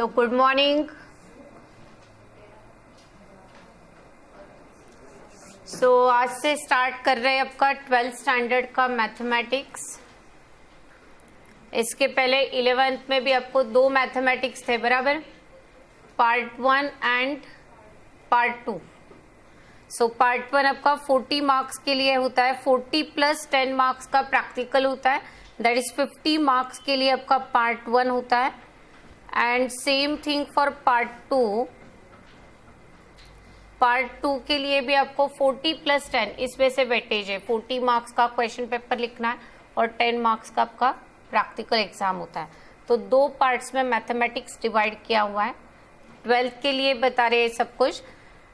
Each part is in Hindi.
So good morning. सो आज से स्टार्ट कर रहे हैं आपका 12th स्टैंडर्ड का मैथमेटिक्स। इसके पहले 11th में भी आपको दो मैथमेटिक्स थे, बराबर, part 1 and part 2। So part 1 आपका 40 मार्क्स के लिए होता है, 40 प्लस 10 मार्क्स का प्रैक्टिकल होता है, दैट इज 50 मार्क्स के लिए आपका पार्ट 1 होता है। And same thing for part 2। Part 2 के लिए भी आपको 40 प्लस 10, इसमें से वेटेज है, 40 मार्क्स का क्वेश्चन पेपर लिखना है और 10 मार्क्स का आपका प्रैक्टिकल एग्जाम होता है। तो दो पार्ट्स में मैथमेटिक्स डिवाइड किया हुआ है। 12th के लिए बता रहे हैं सब कुछ।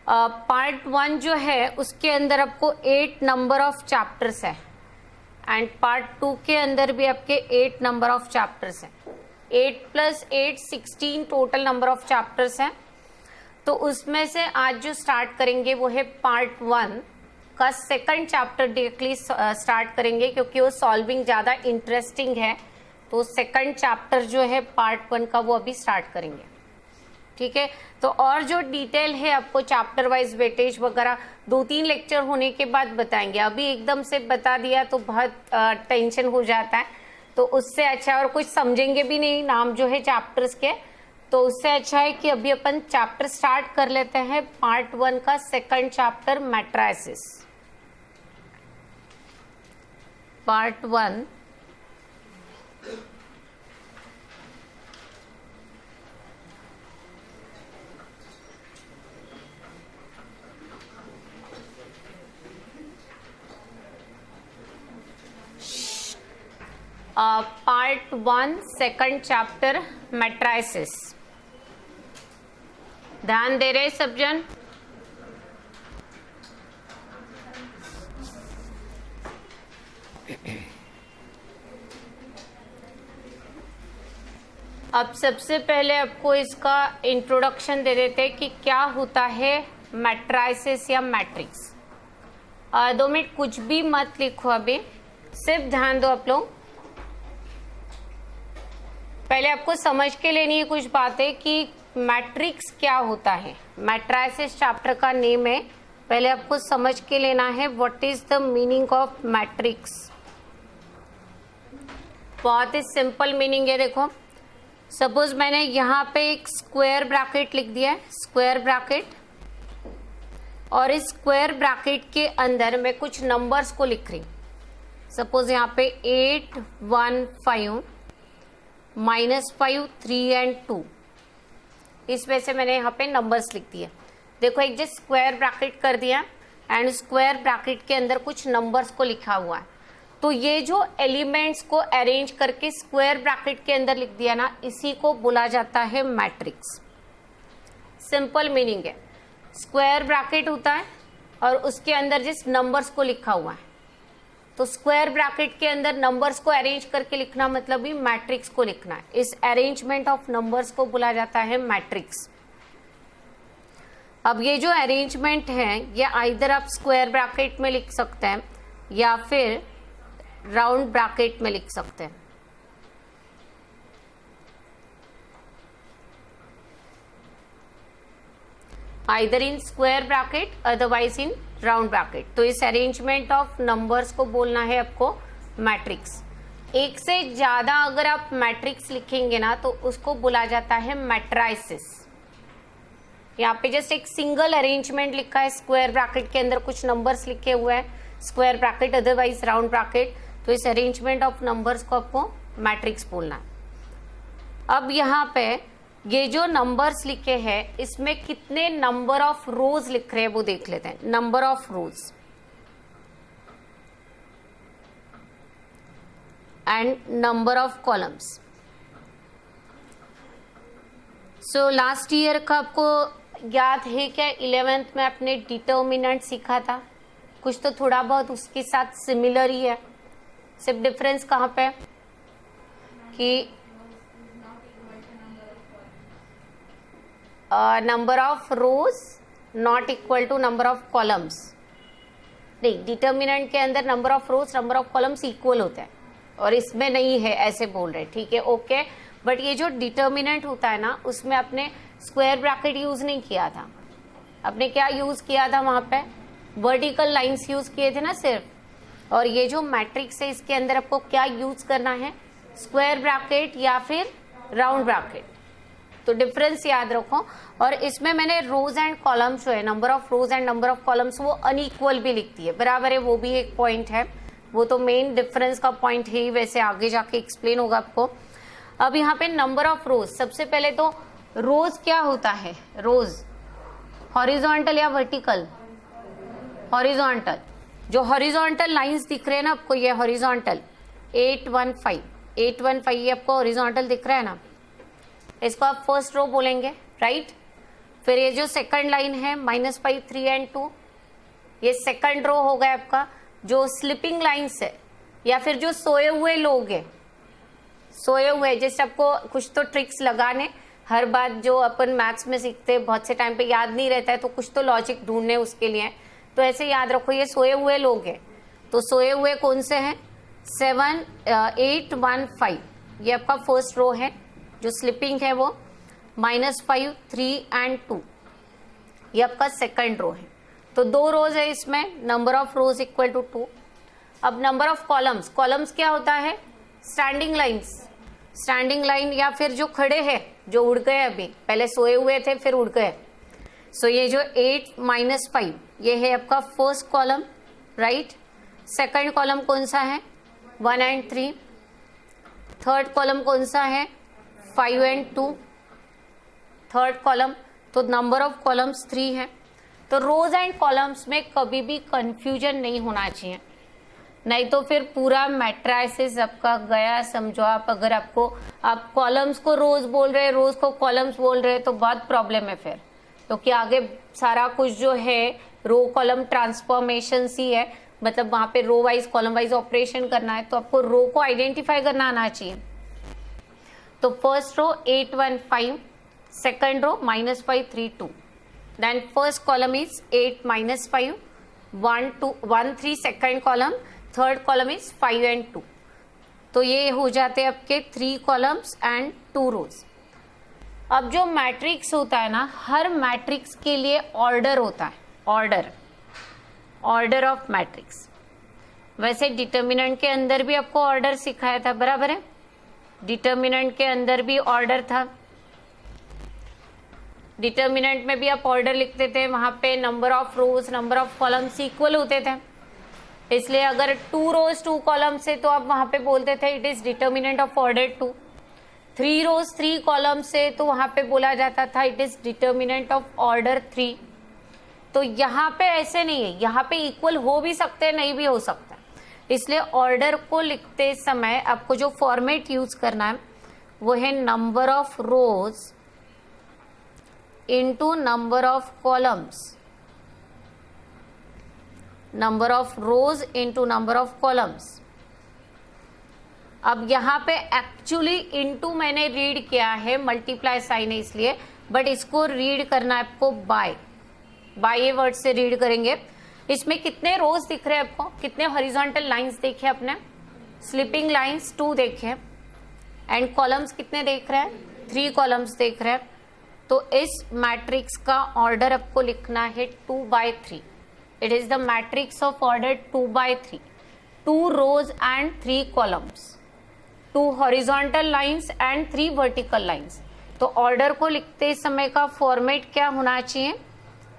पार्ट 1 जो है उसके अंदर आपको 8 नंबर ऑफ चैप्टर्स है एंड पार्ट 2 के अंदर भी आपके 8 नंबर ऑफ चैप्टर्स हैं। 8 plus 8 16 total number of chapters हैं। तो उसमें से आज जो स्टार्ट करेंगे वो है पार्ट 1 का सेकंड चैप्टर डायरेक्टली स्टार्ट करेंगे, क्योंकि वो सॉल्विंग ज़्यादा इंटरेस्टिंग है। तो सेकंड चैप्टर जो है पार्ट 1 का वो अभी स्टार्ट करेंगे, ठीक है। तो और जो डिटेल है आपको चैप्टर वाइज वेटेज वगैरह 2-3 लेक्चर होने के बाद बताएंगे। अभी एकदम से बता दिया तो बहुत टेंशन हो जाता है, तो उससे अच्छा, और कुछ समझेंगे भी नहीं नाम जो है चैप्टर्स के, तो उससे अच्छा है कि अभी अपन चैप्टर स्टार्ट कर लेते हैं। पार्ट 1 का second chapter matrices, part 1। Part 1 second chapter matrices. ध्यान दे रहे सब जन? अब सबसे पहले आपको इसका इंट्रोडक्शन दे देते हैं कि क्या होता है मैट्राइसिस या मैट्रिक्स। 2 मिनट कुछ भी मत लिखो अभी, सिर्फ ध्यान दो आप लोग। पहले आपको समझ के लेनी है कुछ बातें कि मैट्रिक्स क्या होता है। मैट्राइसिस चैप्टर का नेम है, पहले आपको समझ के लेना है what is the meaning of matrix. बहुत ही सिंपल मीनिंग है। देखो, सपोज मैंने यहाँ पे एक स्क्वायर ब्रैकेट लिख दिया है, स्क्वायर ब्रैकेट, और इस स्क्वायर ब्रैकेट के अंदर मैं कुछ नंबर्स को लिख रही। सपोज यहाँ पे 8 1 5 -5 3 एंड 2, इसमें से मैंने यहाँ पे नंबर्स लिख दिए। देखो, एक जस्ट स्क्वायर ब्रैकेट कर दिया एंड स्क्वायर ब्रैकेट के अंदर कुछ नंबर्स को लिखा हुआ है। तो ये जो एलिमेंट्स को अरेंज करके स्क्वायर ब्रैकेट के अंदर लिख दिया ना, इसी को बोला जाता है मैट्रिक्स। सिंपल मीनिंग है, स्क्वायर ब्रैकेट होता है और उसके अंदर जिस नंबर्स को लिखा हुआ है, तो स्क्वायर ब्रैकेट के अंदर नंबर्स को अरेंज करके लिखना मतलब भी मैट्रिक्स को लिखना है। इस अरेंजमेंट ऑफ नंबर्स को बोला जाता है मैट्रिक्स। अब ये जो अरेंजमेंट है ये आइदर आप स्क्वायर ब्रैकेट में लिख सकते हैं या फिर राउंड ब्रैकेट में लिख सकते हैं। Either in square bracket otherwise in round bracket. तो इस अरेंजमेंट ऑफ नंबर्स को बोलना है आपको मैट्रिक्स। एक से ज्यादा अगर आप मैट्रिक्स लिखेंगे ना तो उसको बोला जाता है मैट्राइसिस। यहाँ पे जस्ट एक सिंगल अरेंजमेंट लिखा है, स्क्वायर ब्रैकेट के अंदर कुछ नंबर्स लिखे हुए हैं, square bracket otherwise round bracket, तो इस अरेंजमेंट ऑफ नंबर्स को आपको मैट्रिक्स बोलना है। अब यहाँ पे ये जो नंबर्स लिखे हैं इसमें कितने नंबर ऑफ रोज लिख रहे हैं वो देख लेते हैं। Number of rose and number of columns. So last year का आपको याद है क्या? 11th में आपने डिटर्मिनेंट सीखा था, कुछ तो थोड़ा बहुत उसके साथ सिमिलर ही है, सिर्फ डिफरेंस कहाँ पे कि number of rows not equal to number of columns. नहीं, डिटर्मिनेंट के अंदर number of rows number of columns equal होते हैं और इसमें नहीं है, ऐसे बोल रहे, ठीक है, ओके। बट ये जो डिटर्मिनेंट होता है ना, उसमें आपने स्क्वायर ब्रैकेट यूज नहीं किया था, आपने क्या यूज किया था वहां पे, वर्टिकल लाइंस यूज किए थे ना सिर्फ। और ये जो मैट्रिक्स है इसके अंदर आपको क्या यूज करना है, स्क्वायर ब्रैकेट या फिर राउंड ब्रैकेट। तो डिफरेंस याद रखो। और इसमें मैंने रोज एंड कॉलम्स जो है, number of rose and number of columns, वो अनइक्वल भी लिखती है, बराबर है, वो भी एक पॉइंट है, वो तो मेन डिफरेंस का पॉइंट है, वैसे आगे जाके एक्सप्लेन होगा आपको। अब यहाँ पे नंबर ऑफ रोज, सबसे पहले तो रोज क्या होता है, रोज हॉरिजॉन्टल या वर्टिकल, हॉरिजॉन्टल। जो हॉरिजॉन्टल लाइंस दिख रहे हैं ना आपको, ये हॉरिजॉन्टल 815 ये आपको हॉरिजॉन्टल दिख रहा है ना, इसको आप फर्स्ट रो बोलेंगे, राइट। फिर ये जो सेकंड लाइन है -5 3 एंड 2, ये सेकंड रो हो गया आपका। जो स्लिपिंग लाइंस है या फिर जो सोए हुए लोग हैं, सोए हुए, जैसे आपको कुछ तो ट्रिक्स लगाने, हर बात जो अपन मैथ्स में सीखते हैं बहुत से टाइम पे याद नहीं रहता है, तो कुछ तो लॉजिक ढूंढने उसके लिए, तो ऐसे याद रखो ये सोए हुए लोग हैं। तो सोए हुए कौन से हैं, 7 8 1 5, ये आपका फर्स्ट रो है। जो स्लिपिंग है वो -5 3 एंड 2, ये आपका सेकंड रो है। तो 2 रोज है इसमें, number of rows equal to 2। अब नंबर ऑफ कॉलम्स, कॉलम्स क्या होता है, स्टैंडिंग लाइंस, स्टैंडिंग लाइन या फिर जो खड़े हैं, जो उड़ गए, अभी पहले सोए हुए थे फिर उड़ गए। सो ये जो 8 -5 ये है आपका first column, right. Second column कौन सा है, 1 एंड 3। थर्ड कॉलम कौन सा है, 5 एंड 2, थर्ड कॉलम। तो नंबर ऑफ कॉलम्स 3 है। तो रोज एंड कॉलम्स में कभी भी कंफ्यूजन नहीं होना चाहिए, नहीं तो फिर पूरा मैट्राइसिस आपका गया समझो आप। अगर आपको, आप कॉलम्स को रोज बोल रहे हैं, रोज को कॉलम्स बोल रहे हैं, तो बहुत प्रॉब्लम है फिर, क्योंकि आगे सारा कुछ जो है रो कॉलम ट्रांसफॉर्मेशन ही है, मतलब वहां पे row wise column wise operation करना है, तो आपको रो को आइडेंटिफाई करना आना चाहिए। तो first row 8 1 5, second row -5 3 2, then first column is 8 -5 1 2 1 3, second column, third column is 5 and 2। तो ये हो जाते हैं आपके 3 कॉलम्स एंड 2 रोज। अब जो मैट्रिक्स होता है ना, हर मैट्रिक्स के लिए ऑर्डर होता है, ऑर्डर ऑफ मैट्रिक्स। वैसे डिटर्मिनेंट के अंदर भी आपको ऑर्डर सिखाया था, बराबर है, डिटर्मिनेंट के अंदर भी ऑर्डर था। डिटर्मिनेंट में भी आप ऑर्डर लिखते थे, वहां पे number of rows number of columns equal होते थे, इसलिए अगर 2 रोज 2 कॉलम्स है तो आप वहां पे बोलते थे it is determinant of order 2। 3 rows 3 columns है तो वहां पे बोला जाता था it is determinant of order 3। तो यहाँ पे ऐसे नहीं है, यहाँ पे इक्वल हो भी सकते हैं, नहीं भी हो सकता, इसलिए ऑर्डर को लिखते समय आपको जो फॉर्मेट यूज करना है वो है number of rose into number of columns, number of rose into number of columns. अब यहाँ पे एक्चुअली इंटू मैंने रीड किया है, मल्टीप्लाई साइन है इसलिए, बट इसको रीड करना है आपको बाय ये वर्ड से रीड करेंगे। इसमें कितने रोज दिख रहे हैं आपको, कितने हॉरिजॉन्टल लाइंस देखे आपने, स्लिपिंग लाइंस 2 देखे, एंड कॉलम्स कितने देख रहे हैं, 3 कॉलम्स देख रहे हैं। तो इस मैट्रिक्स का ऑर्डर आपको लिखना है 2/3। It is the matrix of order 2/3, 2 rows and 3 columns, 2 horizontal lines and 3 vertical lines. तो ऑर्डर को लिखते समय का फॉर्मेट क्या होना चाहिए,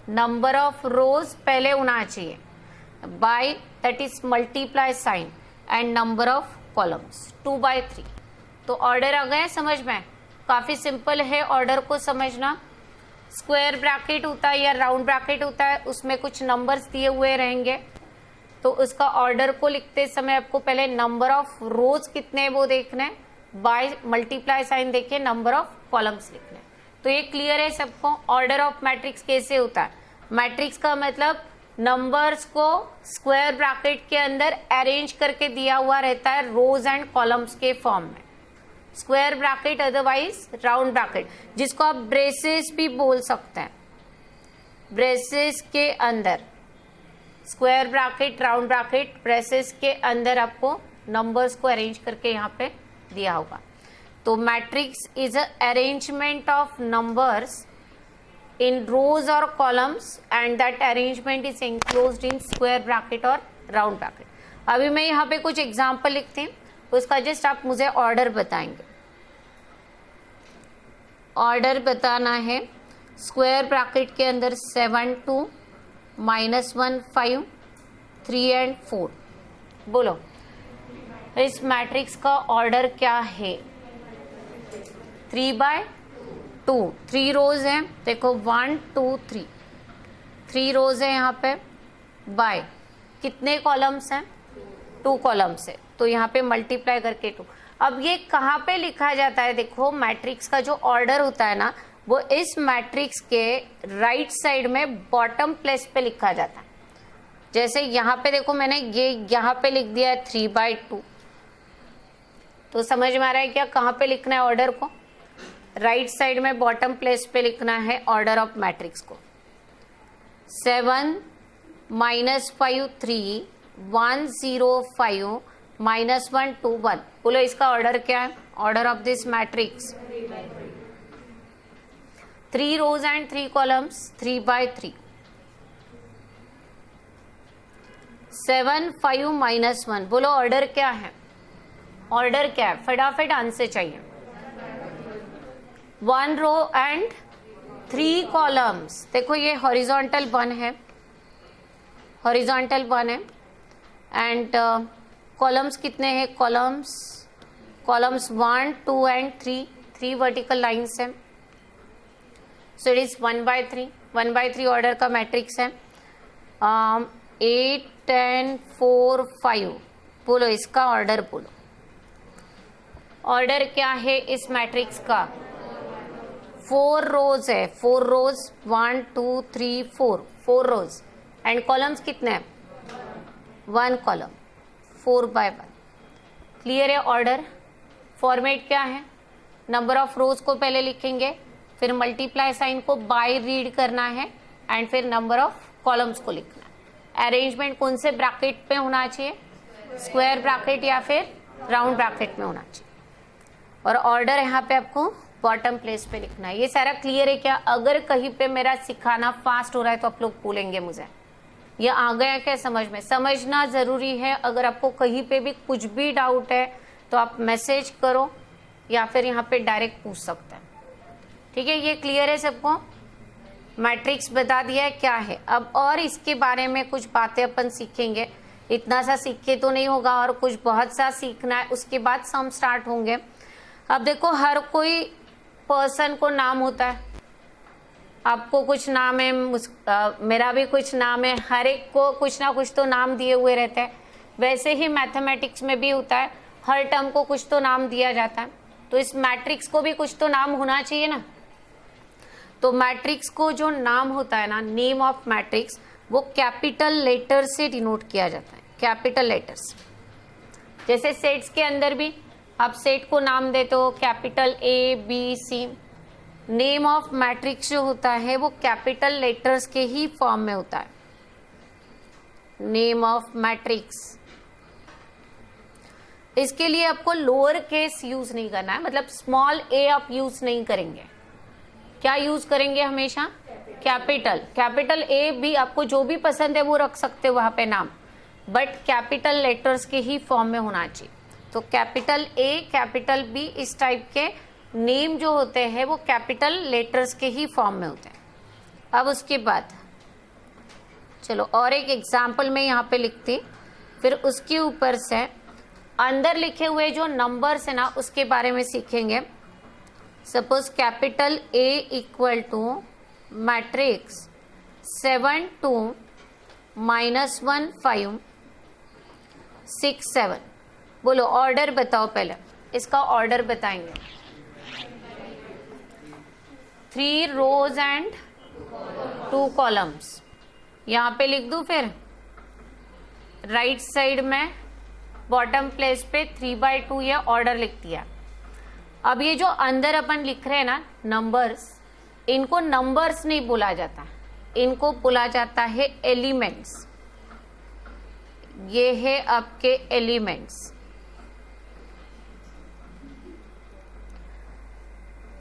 नंबर ऑफ रोज पहले होना चाहिए, by that is multiply sign, and number of columns 2/3। तो ऑर्डर आ गया समझ में, काफी सिंपल है ऑर्डर को समझना। स्क्वायर ब्रैकेट होता है या राउंड ब्रैकेट होता है, उसमें कुछ नंबर्स दिए हुए रहेंगे, तो उसका ऑर्डर को लिखते समय आपको पहले नंबर ऑफ रोज कितने हैं वो देखना है, बाय मल्टीप्लाई साइन देखिए नंबर ऑफ कॉलम्स लिखना है। तो ये क्लियर है सबको, ऑर्डर ऑफ मैट्रिक्स कैसे होता है। मैट्रिक्स का मतलब नंबर्स को स्क्वायर ब्रैकेट के अंदर अरेंज करके दिया हुआ रहता है रोज एंड कॉलम्स के फॉर्म में, square bracket otherwise round bracket, जिसको आप ब्रेसेस भी बोल सकते हैं। ब्रेसेस के अंदर square bracket round bracket, braces के अंदर आपको नंबर्स को अरेंज करके यहाँ पे दिया होगा। तो matrix is a arrangement of numbers in rows or columns and that arrangement is enclosed in square bracket or round bracket. अभी मैं यहाँ पे कुछ एग्जाम्पल लिखती हूँ, उसका जस्ट आप मुझे ऑर्डर बताएंगे. ऑर्डर बताना है. स्क्वायर ब्रैकेट के अंदर 7 2 -1 5 3 and 4. बोलो इस मैट्रिक्स का ऑर्डर क्या है? 3/2. 3 रोज हैं, देखो 1 2 3, 3 रोज है यहाँ पे. बाय कितने कॉलम्स हैं? 2 कॉलम्स है, तो यहाँ पे मल्टीप्लाई करके 2. अब ये कहाँ पे लिखा जाता है? देखो मैट्रिक्स का जो ऑर्डर होता है ना, वो इस मैट्रिक्स के राइट साइड में बॉटम प्लेस पे लिखा जाता है. जैसे यहाँ पे देखो मैंने ये यहाँ पे लिख दिया है 3/2, तो समझ में आ रहा है क्या कहाँ पे लिखना है ऑर्डर को? राइट साइड में बॉटम प्लेस पे लिखना है ऑर्डर ऑफ मैट्रिक्स को. 7 -5 3 1 0 5 -1 2 1. बोलो इसका ऑर्डर क्या है? Order of this matrix 3 rows and 3 columns 3/3. 7 5 -1. बोलो ऑर्डर क्या है? ऑर्डर क्या है? फटाफट आंसर चाहिए. 1 रो एंड 3 कॉलम्स. देखो ये हॉरिजॉन्टल 1 है, हॉरिजॉन्टल 1 है. एंड कॉलम्स कितने हैं? कॉलम्स 1 2 एंड 3 वर्टिकल लाइन्स हैं. सो इट इज 1/3. 1/3 ऑर्डर का मैट्रिक्स है. 8 10 4 5. बोलो इसका ऑर्डर बोलो. ऑर्डर क्या है इस मैट्रिक्स का? 4 रोज है. 4 रोज 1 2 3 4 रोज. एंड कॉलम्स कितने हैं? 1 कॉलम 4/1. क्लियर है ऑर्डर? फॉर्मेट क्या है? नंबर ऑफ रोज को पहले लिखेंगे, फिर मल्टीप्लाई साइन को बाय रीड करना है, एंड फिर नंबर ऑफ कॉलम्स को लिखना है. अरेंजमेंट कौन से ब्रैकेट पे होना चाहिए? स्क्वायर ब्रैकेट या फिर राउंड ब्रैकेट में होना चाहिए. और ऑर्डर यहाँ पे आपको बॉटम प्लेस पे लिखना है. ये सारा क्लियर है क्या? अगर कहीं पे मेरा सिखाना फास्ट हो रहा है तो आप लोग बोलेंगे मुझे ये आ गया क्या समझ में? समझना जरूरी है. अगर आपको कहीं पे भी कुछ भी डाउट है तो आप मैसेज करो या फिर यहाँ पे डायरेक्ट पूछ सकते हैं. ठीक है, ये क्लियर है सबको? मैट्रिक्स बता दिया है क्या है. अब और इसके बारे में कुछ बातें अपन सीखेंगे. इतना सा सीख के तो नहीं होगा, और कुछ बहुत सा सीखना है. उसके बाद सम स्टार्ट होंगे. अब देखो हर कोई पर्सन को नाम होता है. आपको कुछ नाम है, मेरा भी कुछ नाम है. हर एक को कुछ ना कुछ तो नाम दिए हुए रहते हैं. वैसे ही मैथमेटिक्स में भी होता है, हर टर्म को कुछ तो नाम दिया जाता है. तो इस मैट्रिक्स को भी कुछ तो नाम होना चाहिए ना. तो मैट्रिक्स को जो नाम होता है ना, नेम ऑफ मैट्रिक्स, वो कैपिटल लेटर से डिनोट किया जाता है. Capital letters. जैसे सेट्स के अंदर भी आप सेट को नाम देते हो capital ABC. Name of matrix जो होता है वो कैपिटल लेटर्स के ही फॉर्म में होता है. Name of matrix. इसके लिए आपको लोअर केस यूज नहीं करना है, मतलब स्मॉल a आप यूज नहीं करेंगे. क्या यूज करेंगे? हमेशा कैपिटल. कैपिटल A भी आपको जो भी पसंद है वो रख सकते हो वहां पे नाम, बट कैपिटल लेटर्स के ही फॉर्म में होना चाहिए. तो कैपिटल A कैपिटल B इस टाइप के नेम जो होते हैं वो कैपिटल लेटर्स के ही फॉर्म में होते हैं. अब उसके बाद चलो और एक एग्जाम्पल में यहाँ पे लिखती, फिर उसके ऊपर से अंदर लिखे हुए जो नंबर्स है ना उसके बारे में सीखेंगे. Suppose capital A equal to matrix 7 2 -1 5 6 7. बोलो ऑर्डर बताओ. पहले इसका ऑर्डर बताएंगे. 3 रोज एंड 2 कॉलम्स. यहाँ पे लिख दूं, फिर राइट साइड में बॉटम प्लेस पे 3/2 ये ऑर्डर लिख दिया. अब ये जो अंदर अपन लिख रहे हैं ना नंबर्स, इनको नंबर्स नहीं बोला जाता, इनको बोला जाता है एलिमेंट्स. ये है आपके एलिमेंट्स.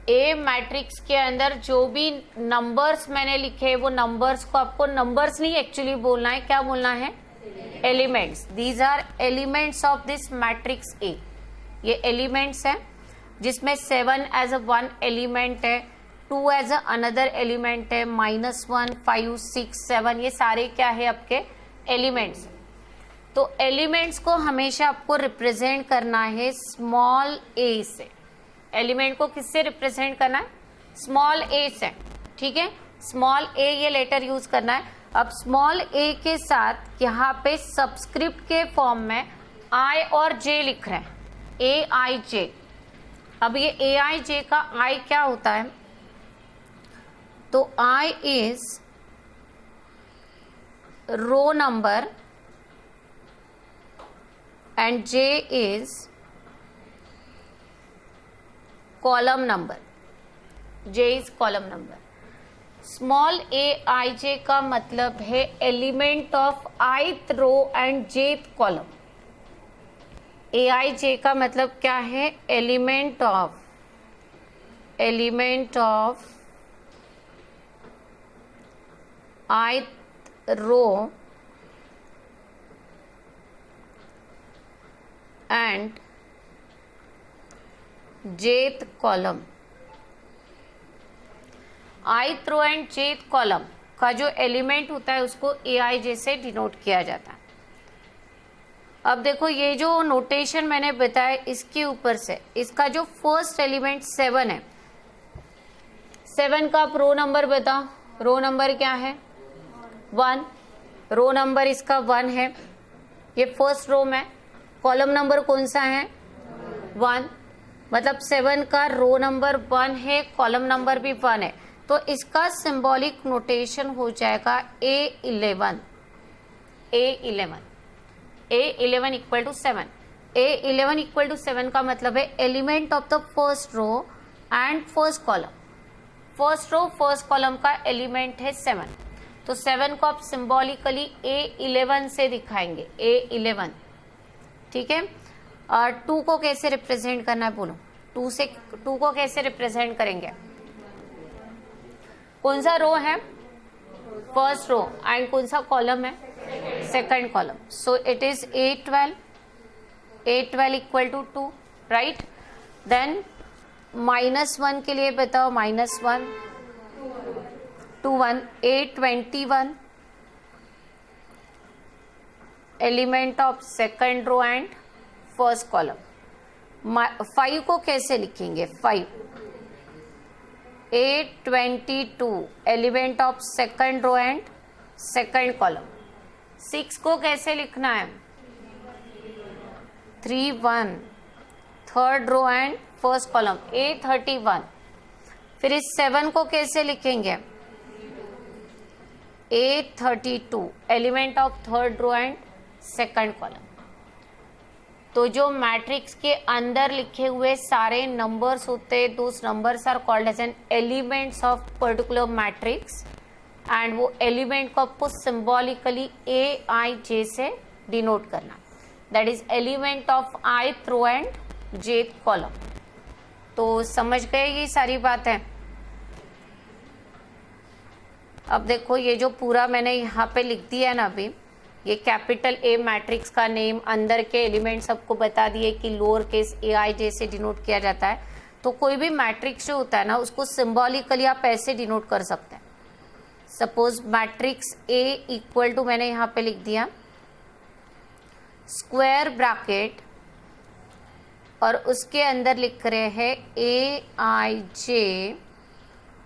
ए मैट्रिक्स के अंदर जो भी नंबर्स मैंने लिखे वो नंबर्स को आपको नंबर्स नहीं एक्चुअली बोलना है, क्या बोलना है, elements. These are elements of this matrix A. ये एलिमेंट्स हैं जिसमें 7 एज अ वन एलिमेंट है, 2 एज अ अनदर एलिमेंट है, -1, 5, 6, 7, ये सारे क्या है आपके एलिमेंट्स। तो एलिमेंट्स को हमेशा आपको रिप्रेजेंट करना है स्मॉल ए से। एलिमेंट को किससे रिप्रेजेंट करना है, स्मॉल ए से, ठीक है। स्मॉल ए ये लेटर यूज करना है। अब स्मॉल ए के साथ यहाँ पे सबस्क्रिप्ट के फॉर्म में आई और जे लिख रहे हैं, ए आई जे। अब ये ए आई जे का आई क्या होता है, तो I is row number and J is column number, J is column number. Small A I J का मतलब है element of ith row and jth column. A I J का मतलब क्या है, element of ith row and jth column. Ith row and jth column का जो एलिमेंट होता है उसको ए आई जे से डिनोट किया जाता है। अब देखो ये जो नोटेशन मैंने बताया इसके ऊपर से इसका जो फर्स्ट एलिमेंट 7 है, 7 का आप रो नंबर बताओ। रो नंबर क्या है, 1। रो नंबर इसका 1 है, ये फर्स्ट रो में। कॉलम नंबर कौन सा है, 1, मतलब 7 का रो नंबर 1 है, कॉलम नंबर भी 1 है। तो इसका सिंबॉलिक नोटेशन हो जाएगा A11 equal to 7। A11 equal to 7 का मतलब है element of the first row and first column. First row first column का एलिमेंट है 7, तो 7 को आप सिंबॉलिकली A11 से दिखाएंगे, A11, ठीक है। और 2 को कैसे रिप्रेजेंट करना है बोलो, 2 को कैसे रिप्रेजेंट करेंगे, कौन सा रो है, फर्स्ट रो, एंड कौन सा कॉलम है, second column. So it is A12 equal to 2, right. Then -1 के लिए बताओ, -1 2 1 A21 element of second row and first column. 5 को कैसे लिखेंगे, 5 A22 element of second row and second column. 6 को कैसे लिखना है, 3 1 third row and first column, A31। फिर इस 7 को कैसे लिखेंगे, A32 element of third row and second column. तो जो मैट्रिक्स के अंदर लिखे हुए सारे नंबर्स होते हैं, those numbers are called as an elements of particular matrix, and वो एलिमेंट को आपको सिंबॉलिकली ए आई जे से डिनोट करना, that is element of ith row and jth column. तो समझ गए ये सारी बात है। अब देखो ये जो पूरा मैंने यहाँ पे लिख दिया है ना, अभी ये कैपिटल ए मैट्रिक्स का नेम, अंदर के एलिमेंट सबको बता दिए कि lower case A I J से डिनोट किया जाता है। तो कोई भी मैट्रिक्स जो होता है ना उसको सिंबॉलिकली आप ऐसे डिनोट कर सकते हैं। Suppose matrix A equal to, मैंने यहाँ पे लिख दिया स्क्वायर ब्रैकेट, और उसके अंदर लिख रहे हैं ए आई जे,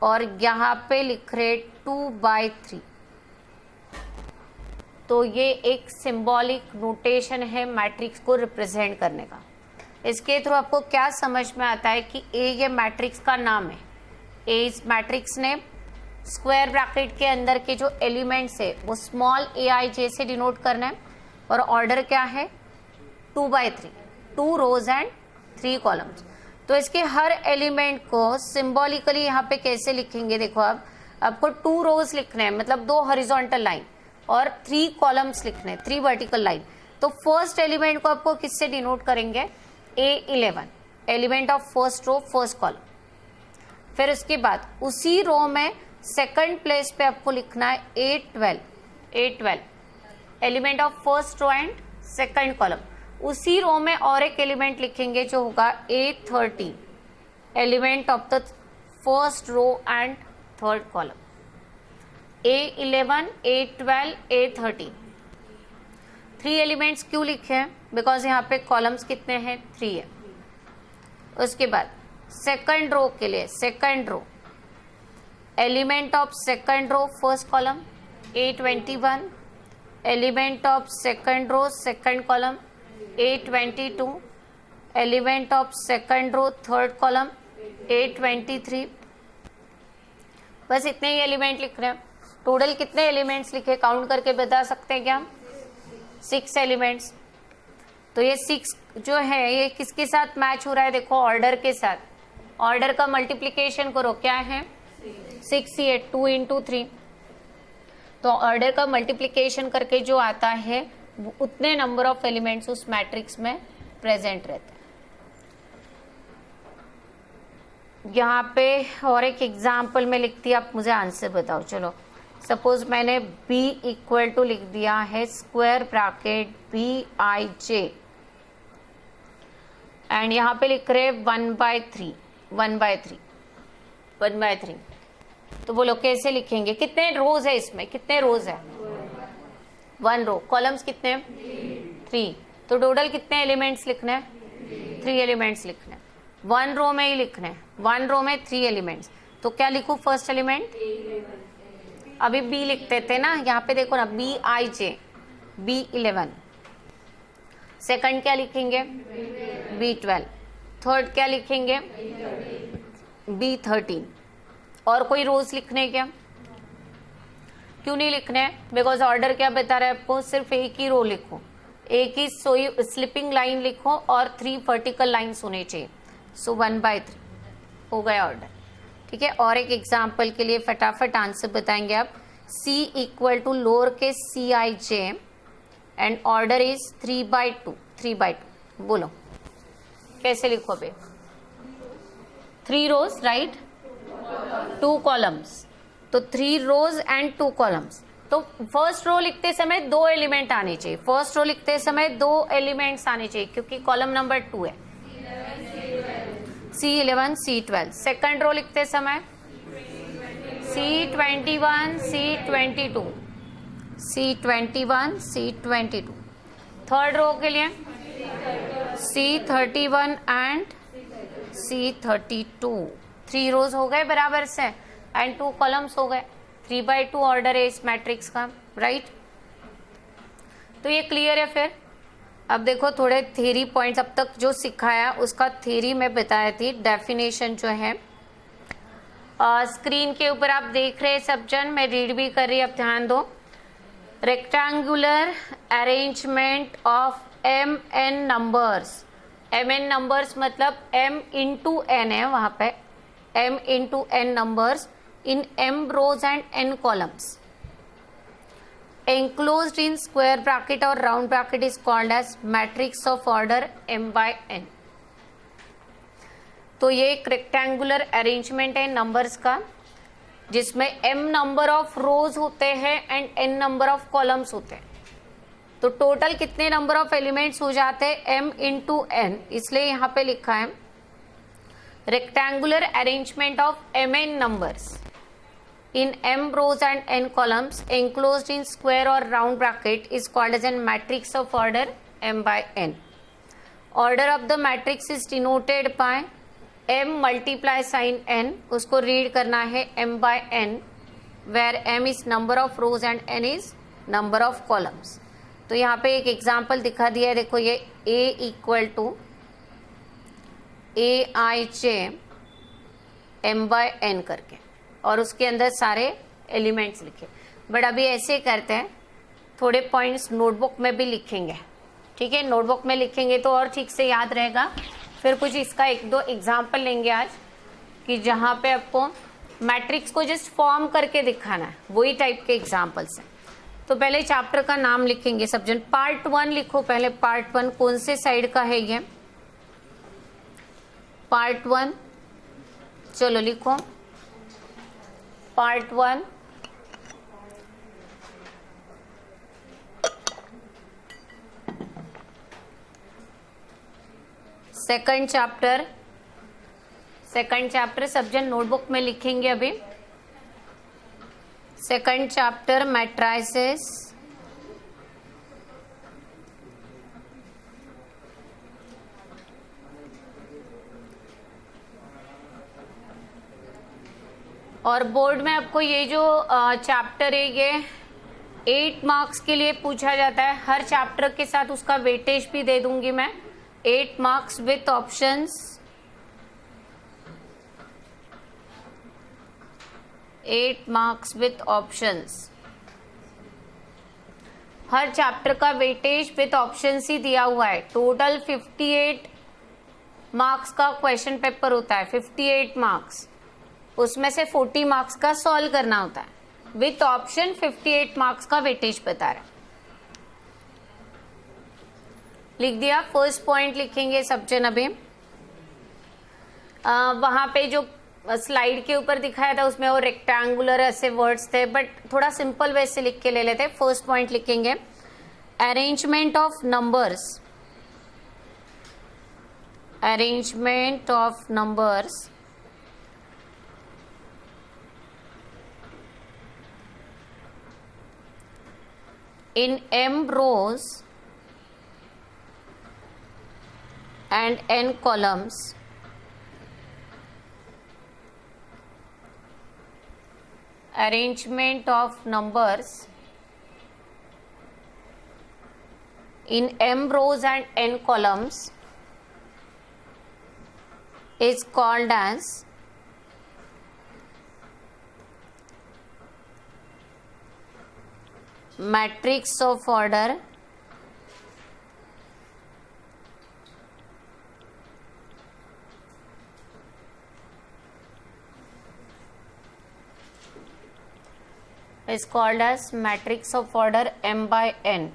और यहाँ पे लिख रहे 2/3। तो ये एक सिंबॉलिक नोटेशन है मैट्रिक्स को रिप्रेजेंट करने का। इसके थ्रू आपको क्या समझ में आता है कि ए ये मैट्रिक्स का नाम है, ए इस मैट्रिक्स ने स्क्वायर ब्रैकेट के अंदर के जो एलिमेंट्स है वो स्मॉल ए आई जे से डिनोट करना है, और ऑर्डर क्या है 2/3, 2 रोज एंड 3 कॉलम्स। तो इसके हर एलिमेंट को सिंबॉलिकली यहाँ पे कैसे लिखेंगे, देखो अब आपको 2 रोज लिखने हैं, मतलब 2 हॉरिजॉन्टल लाइन, और 3 कॉलम्स लिखने हैं, 3 वर्टिकल लाइन। तो फर्स्ट एलिमेंट को आपको किससे डिनोट करेंगे, A11 element of first row first column. फिर उसके बाद उसी रो में सेकंड प्लेस पे आपको लिखना है A12 element of first row and second column. उसी रो में और एक एलिमेंट लिखेंगे जो होगा A30 element of the first row and third column. A11 A12 A13 3 elements क्यों लिखे हैं? बिकॉज यहाँ पे कॉलम्स कितने हैं? 3 है। उसके बाद सेकंड रो के लिए second row element of second row first column A21 element of second row second column A22 element of second row third column A23। बस इतने ही एलिमेंट लिख रहे हैं। टोटल कितने एलिमेंट्स लिखे काउंट करके बता सकते हैं क्या? 6 एलिमेंट्स। तो ये 6 जो है ये किसके साथ मैच हो रहा है? देखो ऑर्डर के साथ। ऑर्डर का मल्टीप्लिकेशन करो, क्या है? 6 ये 2 इंटू 3। तो ऑर्डर का मल्टीप्लिकेशन करके जो आता है उतने नंबर ऑफ एलिमेंट्स उस मैट्रिक्स में प्रेजेंट रहते हैं। यहाँ पे और एक एग्जाम्पल में लिखती, आप मुझे आंसर बताओ। चलो सपोज मैंने b इक्वल टू लिख दिया है स्क्वायर ब्रैकेट BIJ एंड यहाँ पे लिख रहे 1/3 तो बोलो कैसे लिखेंगे? कितने रोज है इसमें? कितने रोज है? 1 रो। कॉलम्स कितने? 3। तो टोटल कितने एलिमेंट्स लिखने हैं? 3 एलिमेंट्स लिखने हैं। 1 रो में ही लिखने हैं। 1 रो में 3 एलिमेंट्स। तो क्या लिखूं फर्स्ट एलिमेंट? अभी B लिखते थे ना, यहाँ पे देखो ना BIJ B11। सेकंड क्या लिखेंगे? B12। थर्ड क्या लिखेंगे? B13। और कोई रोज लिखने क्या? क्यों नहीं लिखने? बिकॉज ऑर्डर क्या बता रहा है आपको? सिर्फ एक ही रो लिखो, एक ही स्लिपिंग लाइन लिखो और 3 वर्टिकल लाइन्स होने चाहिए। सो 1/3 हो गया ऑर्डर। ठीक है। और एक एग्जाम्पल के लिए फटाफट आंसर बताएंगे आप। C इक्वल टू लोअर के CIJ एंड ऑर्डर इज 3/2। बोलो कैसे लिखो बे? 3 रोज राइट, 2 कॉलम्स। तो 3 रोज एंड 2 कॉलम्स। तो फर्स्ट रो लिखते समय 2 एलिमेंट आने चाहिए। फर्स्ट रो लिखते समय 2 एलिमेंट्स आने चाहिए क्योंकि कॉलम नंबर 2 है। C11 C12। सेकंड रो लिखते समय C21 C22 C22। Third row के लिए C31 एंड C32। 3 रोज हो गए बराबर से एंड 2 कॉलम्स हो गए। 3/2 ऑर्डर है इस मैट्रिक्स का, राइट। तो ये क्लियर है। फिर अब देखो थोड़े थ्योरी पॉइंट्स अब तक जो सिखाया उसका थ्योरी में बताया थी। डेफिनेशन जो है स्क्रीन के ऊपर आप देख रहे हैं सब जन, मैं रीड भी कर रही, अब ध्यान दो। Rectangular arrangement of MN numbers. MN numbers मतलब M इंटू N है वहां पे, M into N numbers in M rows and N columns enclosed in square bracket or round bracket is called as matrix of order M/N। तो ये एक रेक्टेंगुलर अरेंजमेंट है नंबर्स का जिसमें M नंबर ऑफ रोज होते हैं and N number of columns होते हैं। तो टोटल कितने नंबर ऑफ एलिमेंट्स हो जाते हैं? M into N। इसलिए यहाँ पे लिखा है rectangular arrangement of MN numbers in M rows and N columns enclosed in square or round bracket is called as a matrix of order M/N। Order of the matrix is denoted by M multiply sign N। उसको रीड करना है M/N where M is number of rows and N is number of columns। तो यहाँ पे एक एग्जाम्पल दिखा दिया है, देखो ये A equal to AIJ M/N करके और उसके अंदर सारे एलिमेंट्स लिखे। बट अभी ऐसे करते हैं, थोड़े पॉइंट्स नोटबुक में भी लिखेंगे। ठीक है, नोटबुक में लिखेंगे तो और ठीक से याद रहेगा। फिर कुछ इसका 1-2 एग्जाम्पल लेंगे आज कि जहाँ पे आपको मैट्रिक्स को जस्ट फॉर्म करके दिखाना है, वही टाइप के एग्जाम्पल्स हैं। तो पहले चैप्टर का नाम लिखेंगे सब जन। पार्ट 1 लिखो पहले। पार्ट 1 कौन से साइड का है ये? पार्ट 1 चलो लिखो part 1, second chapter subject notebook में लिखेंगे अभी। सेकंड चैप्टर मैट्राइसेस, और बोर्ड में आपको ये जो चैप्टर है ये 8 मार्क्स के लिए पूछा जाता है। हर चैप्टर के साथ उसका वेटेज भी दे दूंगी मैं, 8 marks with options, 8 marks with options. Her chapter का वेटेज विथ ऑप्शंस ही दिया हुआ है। टोटल 58 मार्क्स का क्वेश्चन पेपर होता है, 58 मार्क्स, उसमें से 40 मार्क्स का सॉल्व करना होता है। विथ ऑप्शन 58 मार्क्स का वेटेज बता रहा है। लिख दिया। फर्स्ट पॉइंट लिखेंगे सब जन अभी। वहां पे जो स्लाइड के ऊपर दिखाया था उसमें वो रेक्टेंगुलर ऐसे वर्ड्स थे, बट थोड़ा सिंपल वे से लिख के ले लेते। फर्स्ट पॉइंट लिखेंगे arrangement of numbers, arrangement of numbers in m rows and n columns arrangement of numbers in m rows and n columns is called as matrix of order, is called as matrix of order m by n.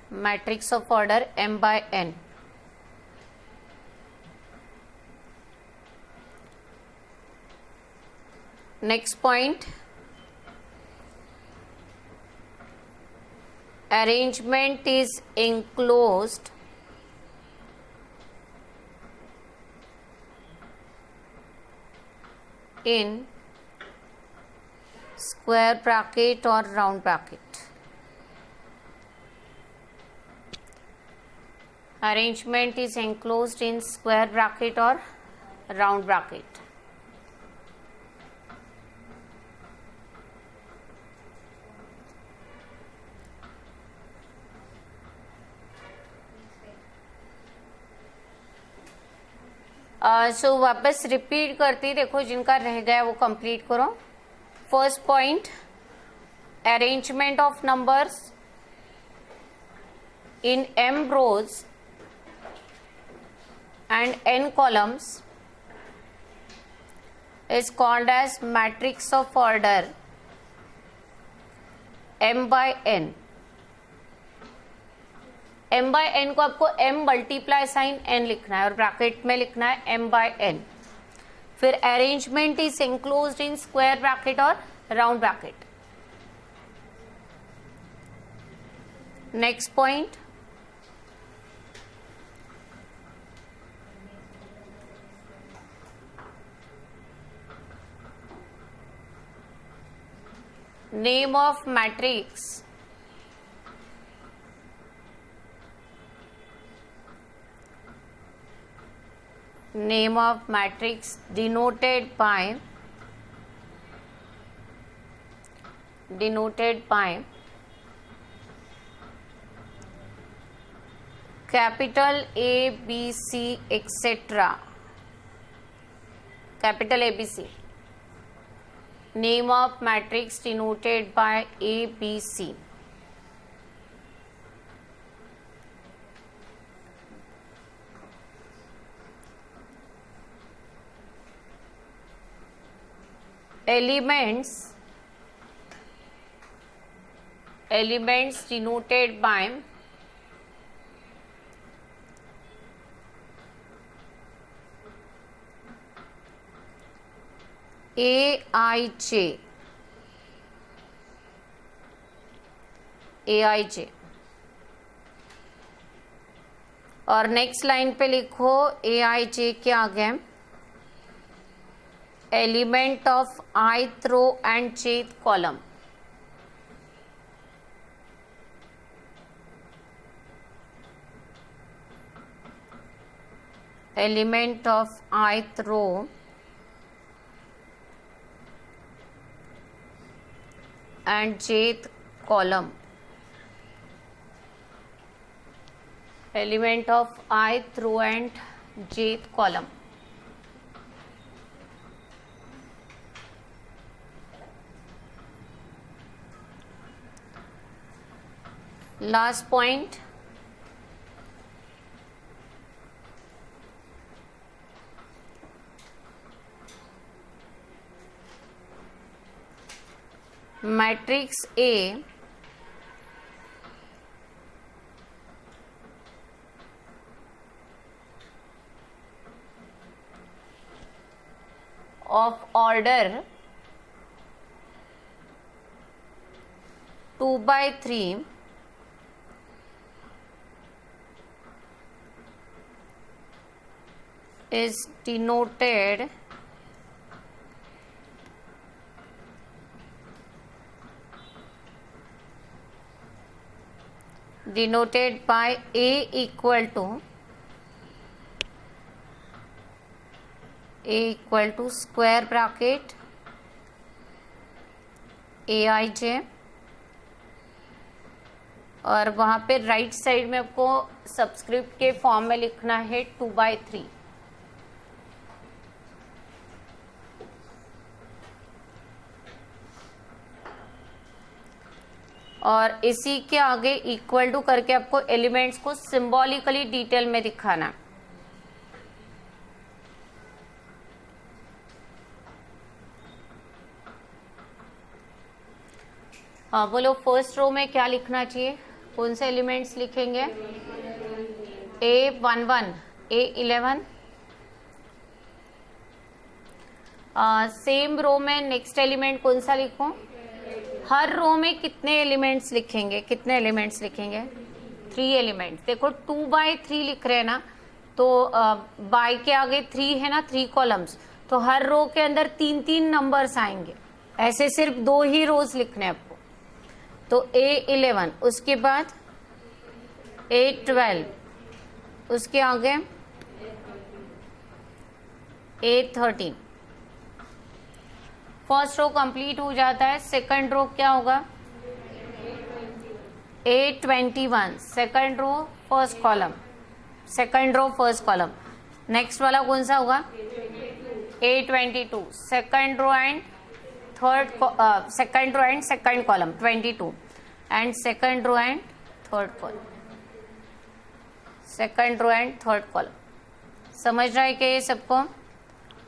Matrix of order m by n. Next point, arrangement is enclosed in square bracket or round bracket. Arrangement is enclosed in square bracket or round bracket. सो वापस रिपीट करती, देखो जिनका रह गया वो कंप्लीट करो। First point, arrangement of numbers in m rows and n columns is called as matrix of order m by n. m by n को आपको m मल्टीप्लाई साइन n लिखना है और ब्रैकेट में लिखना है m by n। फिर arrangement is enclosed in square bracket और round bracket. Next point, name of matrix name of matrix denoted by capital A, B, C, etc. Capital A, B, C. Name of matrix denoted by A, B, C. Elements denoted by AIJ, AIJ। और नेक्स्ट लाइन पे लिखो AIJ के आगे element of ith row and jth column. Element of ith row and jth column. Element of ith row and jth column. Last point, matrix A of order 2/3 is denoted by A equal to square bracket AIJ, और वहाँ पे राइट साइड में आपको सबस्क्रिप्ट के फॉर्म में लिखना है 2/3। और इसी के आगे इक्वल टू करके आपको एलिमेंट्स को सिंबॉलिकली डिटेल में दिखाना है। हाँ बोलो, फर्स्ट रो में क्या लिखना चाहिए, कौन से एलिमेंट्स लिखेंगे? A11, A11। सेम रो में नेक्स्ट एलिमेंट कौन सा लिखूं? हर रो में कितने एलिमेंट्स लिखेंगे? कितने एलिमेंट्स लिखेंगे? 3 एलिमेंट्स। देखो 2/3 लिख रहे हैं ना, तो बाय के आगे 3 है ना, 3 कॉलम्स, तो हर रो के अंदर 3-3 नंबर्स आएंगे। ऐसे सिर्फ 2 ही रोज लिखने हैं आपको। तो A11, उसके बाद A12, उसके आगे A13। फर्स्ट रो कंप्लीट हो जाता है। सेकंड रो क्या होगा? A21, second row first column, second row first column. Next वाला कौन सा होगा? A22, second row and third, second row and second column 22, and second row and third column, second row and third column. समझ रहा है क्या ये सबको?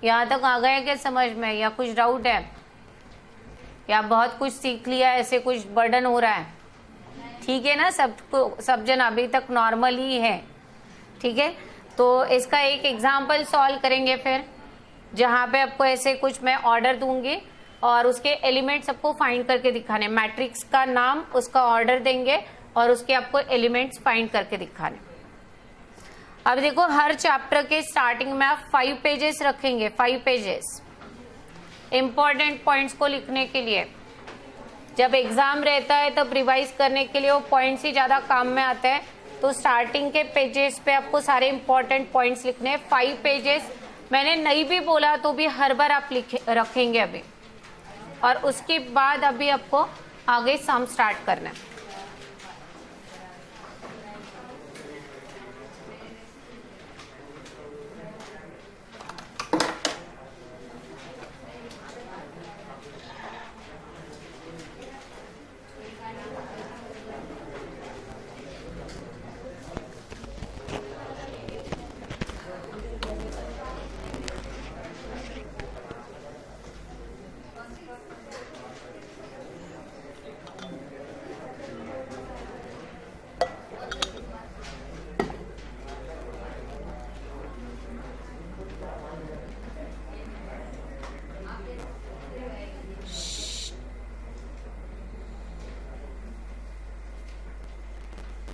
यहाँ तक आ गया क्या समझ में, या कुछ डाउट है, या बहुत कुछ सीख लिया, ऐसे कुछ बर्डन हो रहा है? ठीक है ना, सबको, सब जन अभी तक नॉर्मल ही है। ठीक है, तो इसका एक एग्जाम्पल सॉल्व करेंगे फिर, जहाँ पे आपको ऐसे कुछ मैं ऑर्डर दूंगी और उसके एलिमेंट्स सबको फाइंड करके दिखाने। मैट्रिक्स का नाम, उसका ऑर्डर देंगे और उसके आपको एलिमेंट्स फाइंड करके दिखाने। अब देखो, हर चैप्टर के स्टार्टिंग में आप 5 पेजेस रखेंगे, 5 पेजेस इंपॉर्टेंट पॉइंट्स को लिखने के लिए। जब एग्जाम रहता है तब रिवाइज करने के लिए वो पॉइंट्स ही ज्यादा काम में आते हैं। तो स्टार्टिंग के पेजेस पे आपको सारे इंपॉर्टेंट पॉइंट्स लिखने हैं। 5 पेजेस मैंने नहीं भी बोला तो भी हर बार आप रखेंगे अभी, और उसके बाद अभी आपको आगे सम स्टार्ट करना है।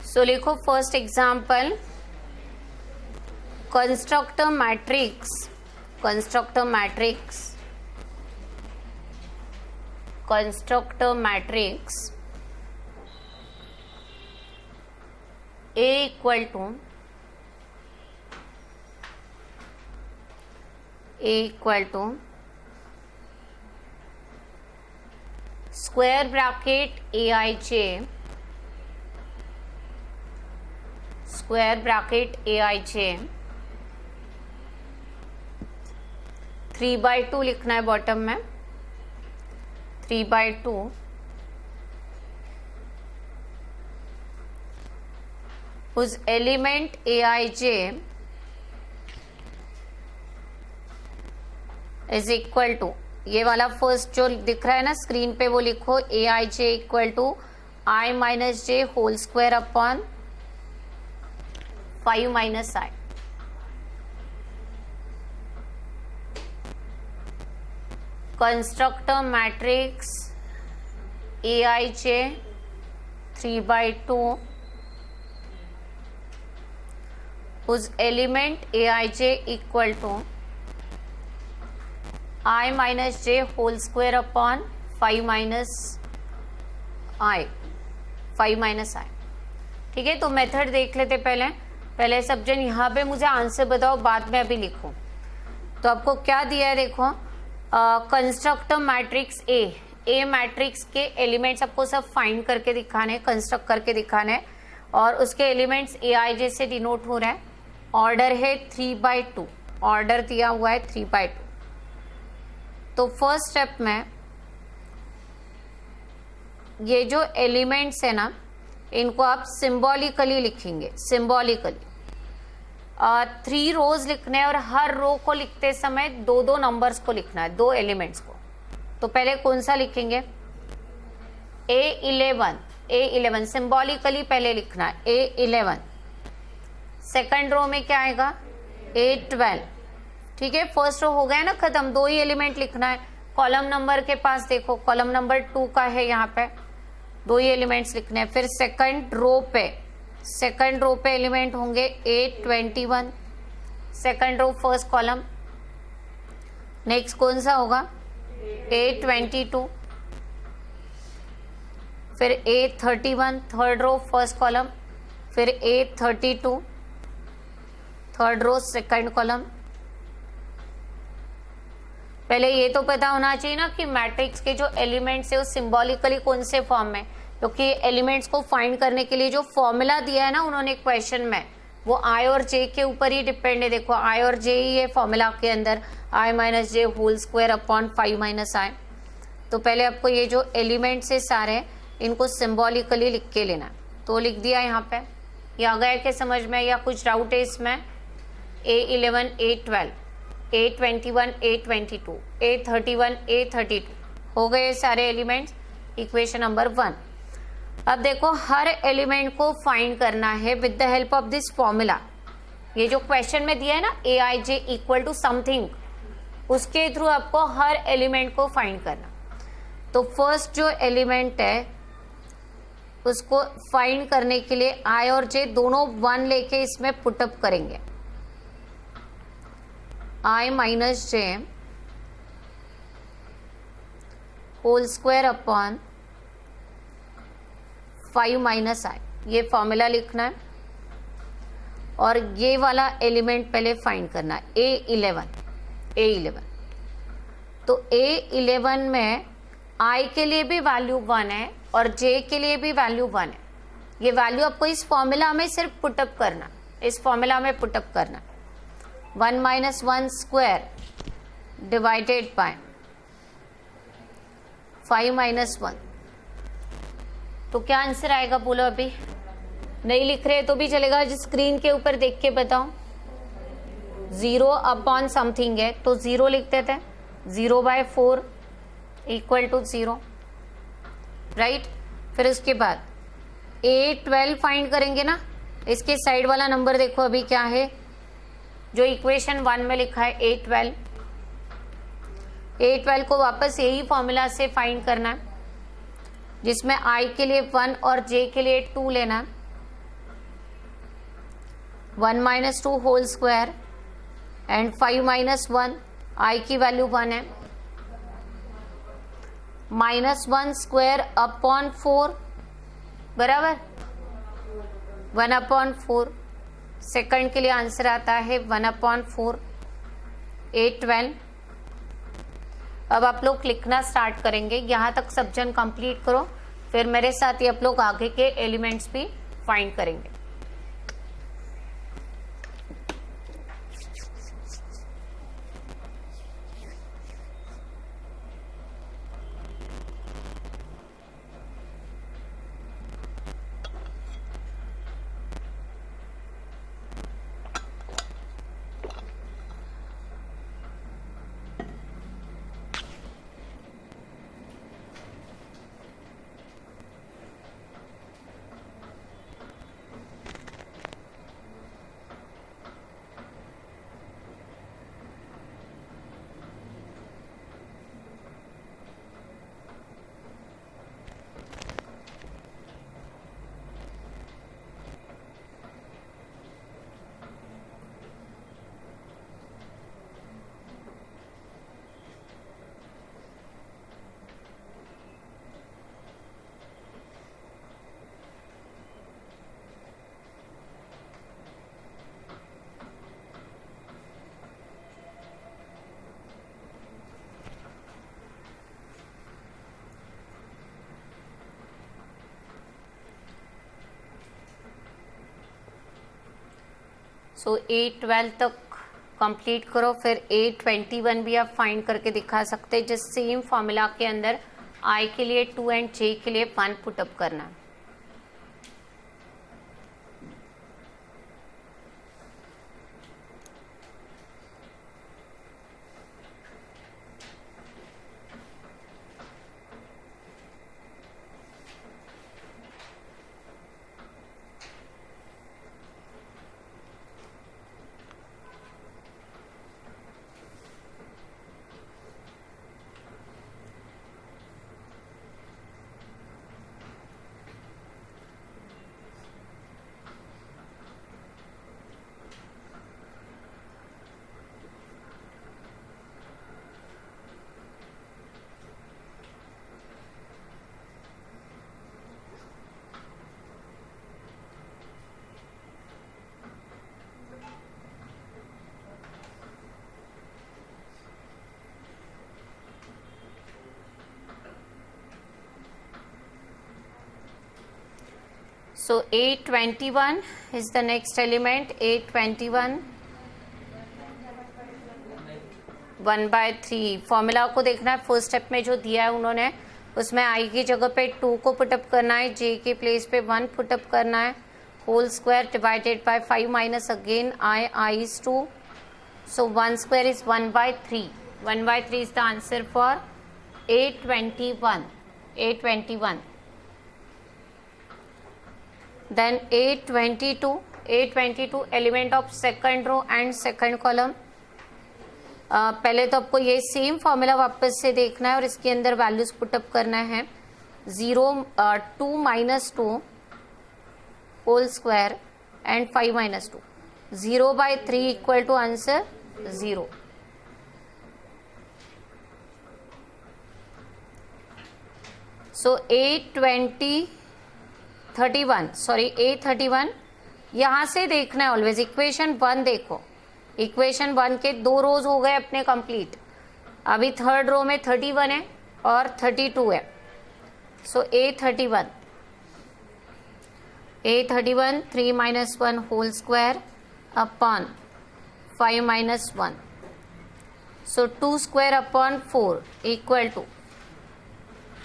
सो लिखो first example, construct a matrix A equal to square bracket aij square bracket aij 3/2 लिखना है बॉटम में, 3/2 उस element aij is equal to, ये वाला फर्स्ट जो दिख रहा है ना स्क्रीन पे वो लिखो, aij equal to i minus j whole square upon 5 minus i। Construct a matrix aij 3/2 उस element aij equal to i minus j whole square upon 5 minus i। ठीक है, तो मेथड देख लेते पहले सब जन यहाँ पे मुझे आंसर बताओ, बाद में अभी लिखो। तो आपको क्या दिया है देखो, कंस्ट्रक्ट मैट्रिक्स ए मैट्रिक्स के एलिमेंट्स आपको सब फाइंड करके दिखाने, कंस्ट्रक्ट करके दिखाने, और उसके एलिमेंट्स aij से डिनोट हो रहा है। ऑर्डर है 3/2, ऑर्डर दिया हुआ है 3/2। तो फर्स्ट स्टेप में ये जो एलिमेंट्स है ना इनको आप सिंबॉलिकली लिखेंगे, सिंबॉलिकली 3 रोज लिखने हैं और हर रो को लिखते समय 2 नंबर्स को लिखना है, 2 एलिमेंट्स को। तो पहले कौन सा लिखेंगे, A11 सिंबॉलिकली पहले लिखना है, A11। सेकंड रो में क्या आएगा, A12। ठीक है, फर्स्ट रो हो गया ना खत्म, 2 ही एलिमेंट लिखना है। कॉलम नंबर के पास देखो, कॉलम नंबर 2 का है, यहाँ पे 2 ही एलिमेंट्स लिखने हैं। फिर सेकंड रो पे एलिमेंट होंगे A21, second row first column. Next कौन सा होगा, A22, फिर A31 third row first column, फिर A32 third row second column. पहले ये तो पता होना चाहिए ना कि मैट्रिक्स के जो एलिमेंट्स है वो सिंबॉलिकली कौन से फॉर्म में, क्योंकि एलिमेंट्स को फाइंड करने के लिए जो फॉर्मूला दिया है ना उन्होंने क्वेश्चन में, वो i और j के ऊपर ही डिपेंड है। देखो i और j ही है फॉर्मूला के अंदर, i minus j whole square upon 5 minus i। तो पहले आपको ये जो एलिमेंट्स है सारे इनको सिंबॉलिकली लिख के लेना। तो लिख दिया यहाँ पे, ये आ गया कि समझ में, या कुछ डाउट है इसमें। A11 A12 A21 A22 A31 A32 हो गए सारे एलिमेंट्स, इक्वेशन नंबर 1। अब देखो हर एलिमेंट को फाइंड करना है with the help of this formula. ये जो क्वेश्चन में दिया है ना aij इक्वल टू समथिंग, उसके थ्रू आपको हर एलिमेंट को फाइंड करना। तो फर्स्ट जो एलिमेंट है उसको फाइंड करने के लिए i और j दोनों 1 लेके इसमें पुटअप करेंगे। i minus j whole square upon 5 minus i, ये फॉर्मूला लिखना है। और ये वाला एलिमेंट पहले फाइंड करना है, A11। तो A11 में i के लिए भी वैल्यू 1 है और j के लिए भी वैल्यू 1 है। ये वैल्यू आपको इस फॉर्मूला में सिर्फ पुटअप करना, इस फॉर्मूला में पुटअप करना। 1 minus 1 square divided by 5 minus 1। तो क्या आंसर आएगा बोलो, अभी नहीं लिख रहे तो भी चलेगा, जिस स्क्रीन के ऊपर देख के बताओ। 0 अपॉन समथिंग है तो 0 लिख देते हैं, 0/4 इक्वल टू 0, राइट। फिर उसके बाद A12 फाइंड करेंगे ना, इसके साइड वाला नंबर देखो अभी क्या है, जो इक्वेशन 1 में लिखा है A12 को वापस यही फॉर्मूला से फाइंड करना है, जिसमें i के लिए 1 और j के लिए 2 लेना। 1 minus 2 whole square and 5 minus 1, I की वैल्यू 1 है, -1 स्क्वायर अपॉन 4 बराबर 1/4। सेकंड के लिए आंसर आता है 1/4, 8/12। अब आप लोग लिखना स्टार्ट करेंगे, यहां तक सब जन कंप्लीट करो, फिर मेरे साथ ही आप लोग आगे के एलिमेंट्स भी फाइंड करेंगे। सो 8/12 तक कंप्लीट करो, फिर 8/21 भी आप फाइंड करके दिखा सकते हैं। जिस सेम फॉर्मूला के अंदर आई के लिए 2 एंड जे के लिए 1 पुटअप करना है। So 8/21 is the next element. 8/21 1/3। Formula को देखना है, फर्स्ट स्टेप में जो दिया है उन्होंने, उसमें आई की जगह पे 2 को पुटअप करना है, जे के प्लेस पे 1 पुटअप करना है, whole square divided by 5 minus again I is 2, so 1 square is 1/3। 1/3 is the answer for 8/21। 8/21 then 8/22 element of second row and second column. पहले तो आपको ये सेम फॉर्मूला वापस से देखना है और इसके अंदर वैल्यूज पुटअप करना है। 2 minus 2 whole square and 5 minus 2, 0/3 equal to answer 0। So 8/31 यहां से देखना है ऑलवेज। इक्वेशन 1 देखो, इक्वेशन 1 के 2 रोज हो गए अपने कंप्लीट। अभी थर्ड रो में 31 है और 32 है। So A31 3 minus 1 whole square upon 5 minus 1, so 2 square upon 4 equal to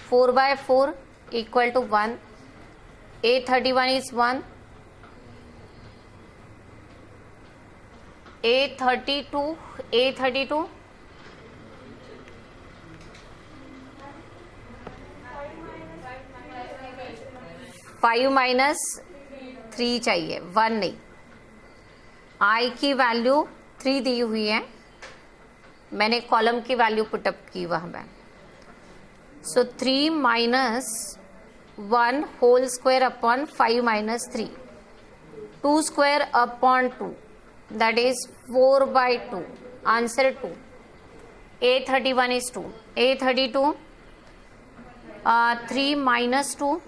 4/4 equal to 1। A31 is 1, A32 5 minus 3 चाहिए, 1 नहीं। आई की वैल्यू 3 दी हुई है, मैंने कॉलम की वैल्यू पुटअप की वहां पे। So 3 minus 1 whole square upon 5 minus 3, 2 square upon 2, that is 4 by 2. Answer 2. A31 is 2. A32, 3 minus 2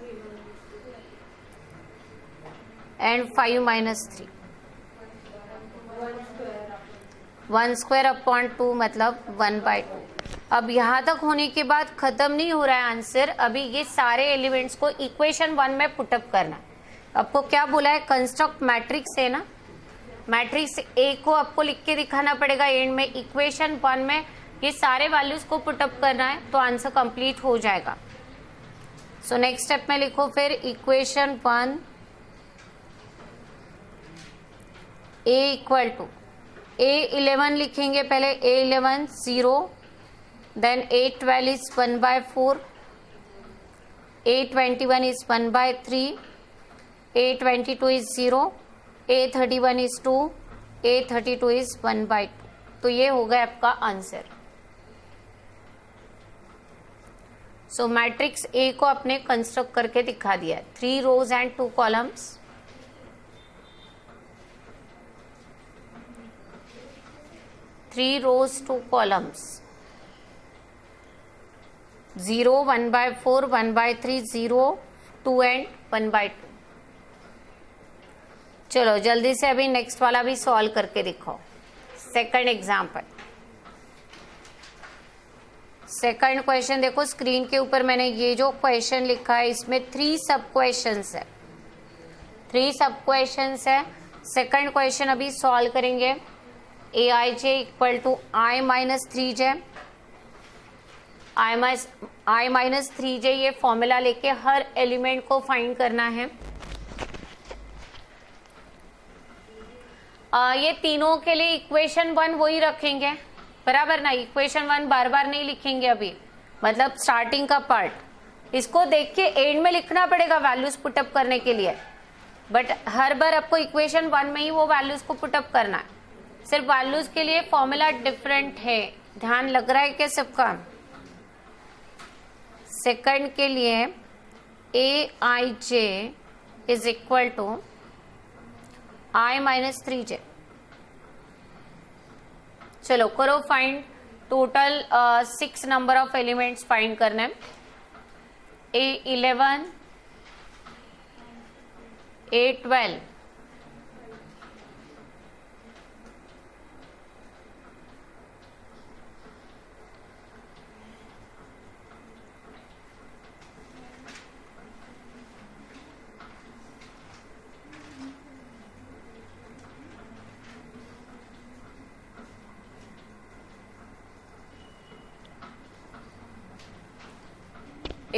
and 5 minus 3. 1 square upon 2 मतलब 1 by 2. अब यहाँ तक होने के बाद खत्म नहीं हो रहा है आंसर, अभी ये सारे एलिमेंट्स को इक्वेशन 1 में पुटअप करना है. आपको क्या बोला है, कंस्ट्रक्ट मैट्रिक्स है ना, मैट्रिक्स ए को आपको लिख के दिखाना पड़ेगा एंड में. इक्वेशन 1 में ये सारे वैल्यूज को पुटअप करना है तो आंसर कंप्लीट हो जाएगा. सो नेक्स्ट स्टेप में लिखो फिर equation 1 A equal to A11 लिखेंगे पहले. A11 0, then A12 is 1 by 4, A21 is 1 by 3, A22 is 0, A31 is 2, A32 is 1 by 2. तो ये हो गया आपका आंसर. सो मैट्रिक्स ए को आपने कंस्ट्रक्ट करके दिखा दिया. 3 rows and 2 columns. 3 rows 2 columns. 0 1 by 4 1 by 3 0 2 and 1 by 2. चलो जल्दी से अभी नेक्स्ट वाला भी सॉल्व करके दिखाओ. Second example. सेकंड क्वेश्चन देखो स्क्रीन के ऊपर मैंने ये जो क्वेश्चन लिखा है इसमें 3 सब क्वेश्चंस है. 3 सब क्वेश्चंस है. सेकंड क्वेश्चन अभी सॉल्व करेंगे. Aij equal to I minus 3j. I minus 3j ये फॉर्मूला लेके हर एलिमेंट को फाइंड करना है. ये तीनों के लिए इक्वेशन 1 वही रखेंगे बराबर ना. इक्वेशन 1 बार बार नहीं लिखेंगे अभी, मतलब स्टार्टिंग का पार्ट इसको देख के एंड में लिखना पड़ेगा वैल्यूज पुटअप करने के लिए. बट हर बार आपको इक्वेशन 1 में ही वो वैल्यूज को पुटअप करना है. सिर्फ वैल्यूज के लिए फॉर्मूला डिफरेंट है, ध्यान लग रहा है क्या सबका. सेकंड के लिए Aij is equal to I minus 3j. चलो करो find. Total 6 number of elements find करने हैं. A11 A12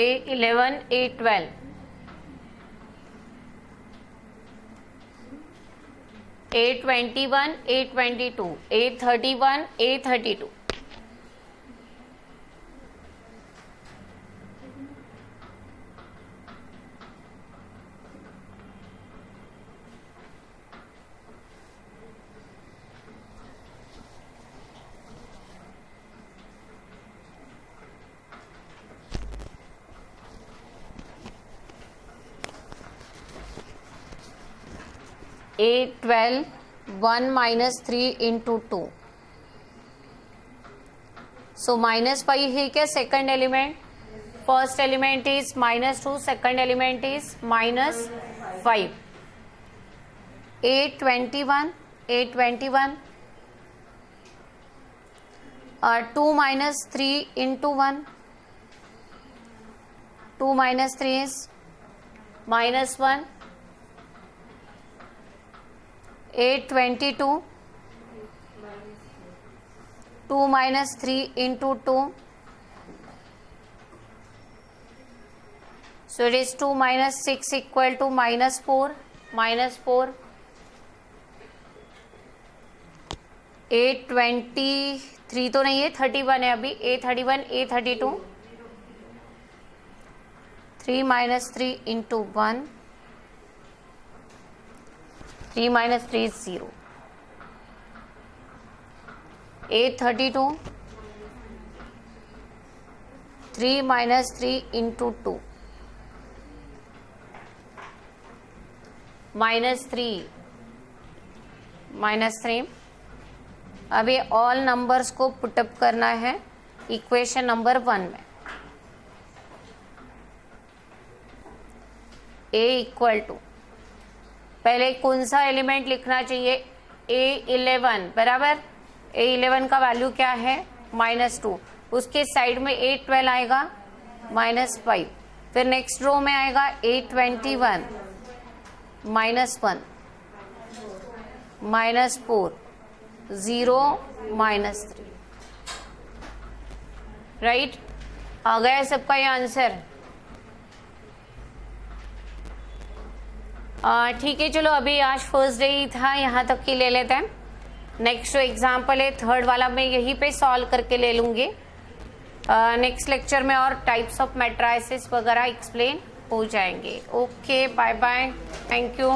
A11 A12 A21 A22 A31 A32. A12 1 minus 3 into 2. So minus 5 है क्या second element. First element is -2, second element is -5. A21 2 minus 3 into 1. 2 minus 3 is -1. A22 2 minus 3 into 2. So it is 2 minus 6 equal to -4. A23 तो नहीं है, 31 है अभी. A31 A32 3 minus 3 into 1. 3 minus 3 is 0. A32 3 minus 3 into 2 -3 -3। अब ये ऑल नंबर्स को पुटअप करना है इक्वेशन नंबर 1 में। a इक्वल टू, पहले कौन सा एलिमेंट लिखना चाहिए, A11 बराबर। A11 का वैल्यू क्या है, -2। उसके साइड में A12 आएगा -5। फिर नेक्स्ट रो में आएगा A21 -1 -4 0 -3। राइट, आ गया सबका ये आंसर। ठीक है, चलो अभी आज फर्स्ट डे ही था, यहाँ तक की ले लेते हैं। नेक्स्ट जो एग्जाम्पल है थर्ड वाला मैं यहीं पे सॉल्व करके ले लूँगी। नेक्स्ट लेक्चर में और टाइप्स ऑफ मैट्राइसेस वगैरह एक्सप्लेन हो जाएंगे। Okay, bye bye, thank you.